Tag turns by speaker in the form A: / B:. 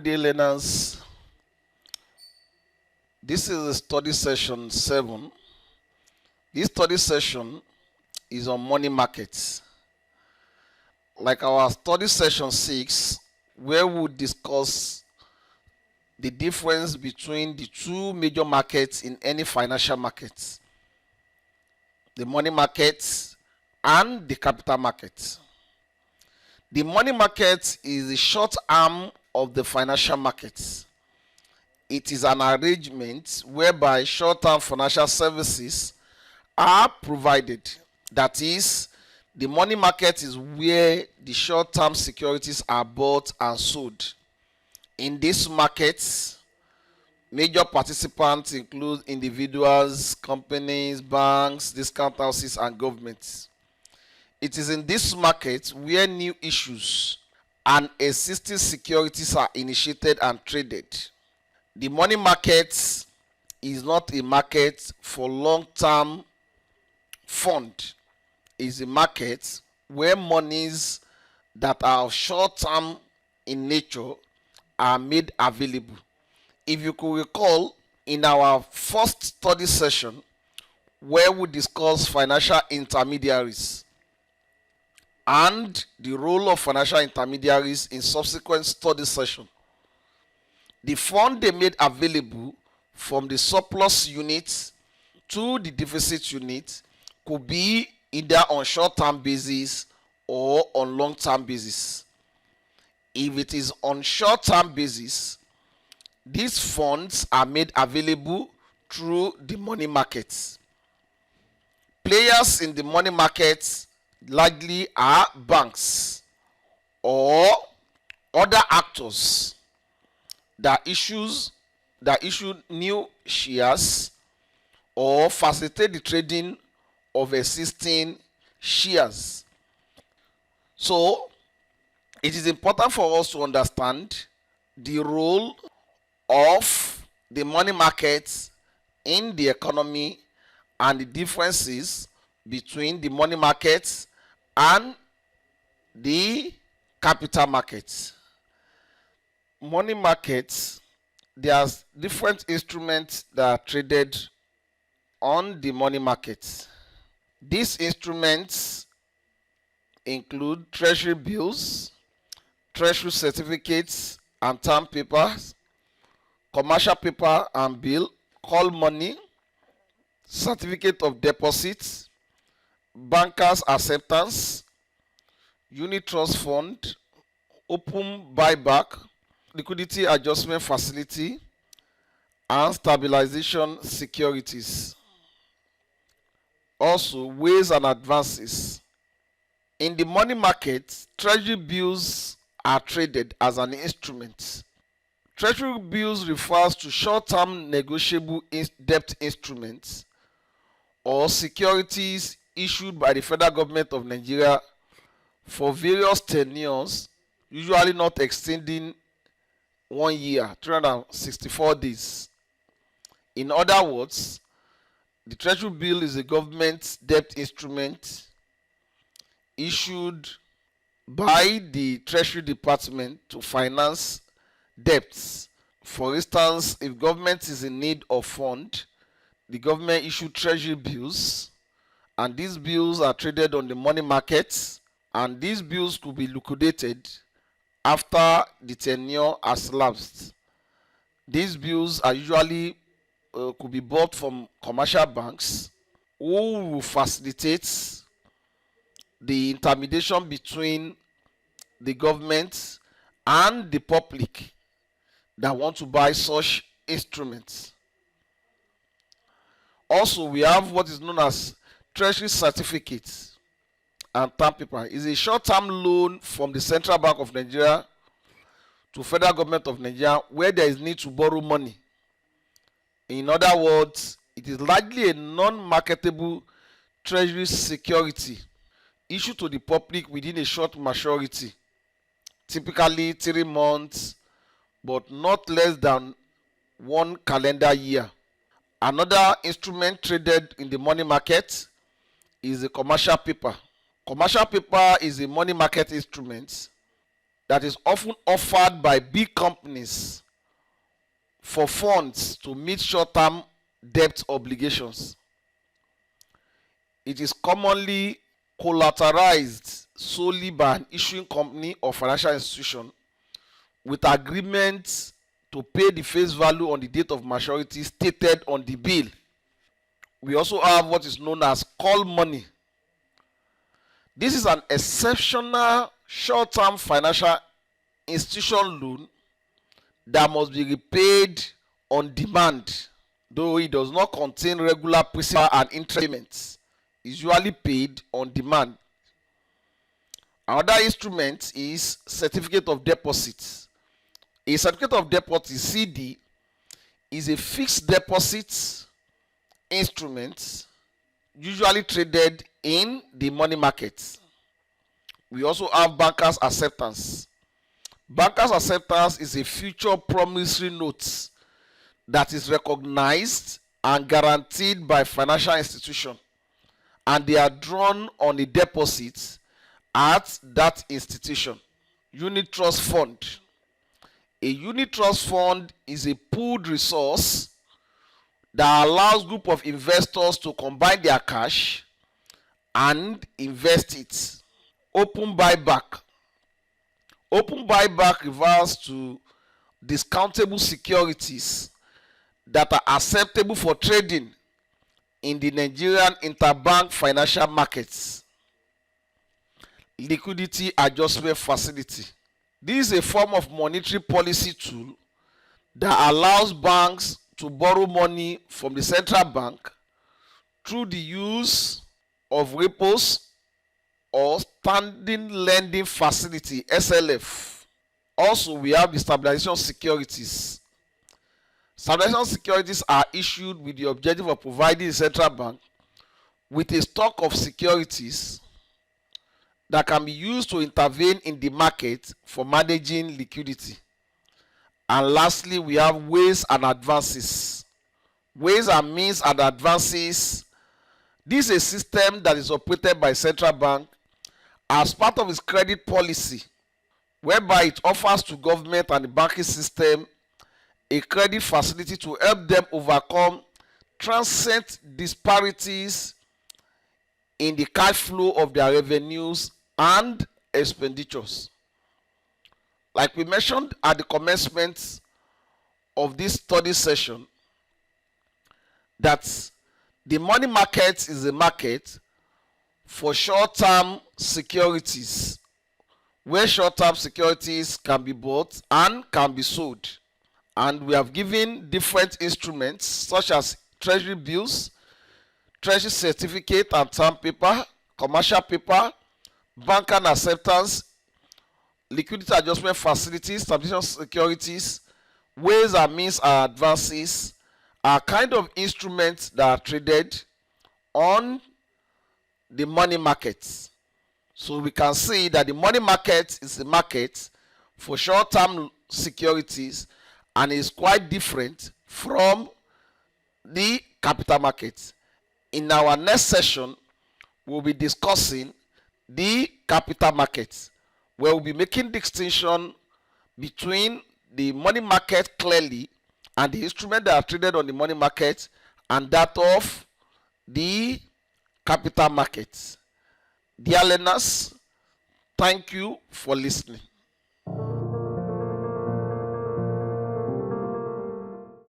A: Good day, learners. This is study session 7. This study session is on money markets. Like our study session 6, where we discuss the difference between the two major markets in any financial market: the money market and the capital market. The money market is the short arm of the financial markets. It is an arrangement whereby short-term financial services are provided. That is, the money market is where the short-term securities are bought and sold. In this market, major participants include individuals, companies, banks, discount houses, and governments. It is in this market where new issues and existing securities are initiated and traded. The money market is not a market for long-term fund. It's a market where monies that are short-term in nature are made available. If you could recall, in our first study session where we discussed financial intermediaries and the role of financial intermediaries in subsequent study session, the fund they made available from the surplus unit to the deficit unit could be either on short-term basis or on long-term basis. If it is on short-term basis, these funds are made available through the money markets. Players in the money markets largely are banks or other actors that issue new shares or facilitate the trading of existing shares. So it is important for us to understand the role of the money markets in the economy and the differences between the money markets and the capital markets. Money markets, there are different instruments that are traded on the money markets. These instruments include treasury bills, treasury certificates and term papers, commercial paper and bill, call money, certificate of deposits, bankers' acceptance, unit trust fund, open buyback, liquidity adjustment facility, and stabilization securities. Also, ways and advances. In the money market, treasury bills are traded as an instrument. Treasury bills refers to short-term negotiable debt instruments or securities issued by the federal government of Nigeria for various tenures, usually not exceeding 1 year, 364 days. In other words, the treasury bill is a government debt instrument issued by the Treasury Department to finance debts. For instance, if government is in need of fund, the government issues treasury bills, and these bills are traded on the money markets, and these bills could be liquidated after the tenure has lapsed. These bills are usually could be bought from commercial banks who will facilitate the intermediation between the government and the public that want to buy such instruments. Also, we have what is known as treasury certificates and term paper. It's a short-term loan from the Central Bank of Nigeria to federal government of Nigeria where there is need to borrow money. In other words, it is largely a non-marketable treasury security issued to the public within a short maturity, typically 3 months, but not less than 1 calendar year. Another instrument traded in the money market is the commercial paper. Commercial paper is a money market instrument that is often offered by big companies for funds to meet short-term debt obligations. It is commonly collateralized solely by an issuing company or financial institution with agreements to pay the face value on the date of maturity stated on the bill. We also have what is known as call money. This is an exceptional short-term financial institution loan that must be repaid on demand, though it does not contain regular principal and interest payments. It's usually paid on demand. Another instrument is certificate of deposit. A certificate of deposit, CD, is a fixed deposit instrument usually traded in the money market. We also have bankers' acceptance. Bankers' acceptance is a future promissory note that is recognized and guaranteed by financial institution, and they are drawn on a deposit at that institution. Unit trust fund. A unit trust fund is a pooled resource that allows group of investors to combine their cash and invest it. Open buyback. Open buyback refers to discountable securities that are acceptable for trading in the Nigerian interbank financial markets. Liquidity adjustment facility. This is a form of monetary policy tool that allows banks to borrow money from the central bank through the use of repos or standing lending facility, SLF. Also, we have the stabilization securities. Stabilization securities are issued with the objective of providing the central bank with a stock of securities that can be used to intervene in the market for managing liquidity. And lastly, we have ways and advances. Ways and means and advances. This is a system that is operated by central bank as part of its credit policy, whereby it offers to government and the banking system a credit facility to help them overcome transient disparities in the cash flow of their revenues and expenditures. Like we mentioned at the commencement of this study session, that the money market is a market for short-term securities, where short-term securities can be bought and can be sold. And we have given different instruments such as treasury bills, treasury certificate and term paper, commercial paper, banker acceptance, liquidity adjustment facilities, stabilization securities, ways and means and advances are kind of instruments that are traded on the money market. So we can see that the money market is a market for short-term securities and is quite different from the capital market. In our next session, we'll be discussing the capital market, where we'll be making distinction between the money market clearly and the instruments that are traded on the money market and that of the capital market. Dear learners, thank you for listening.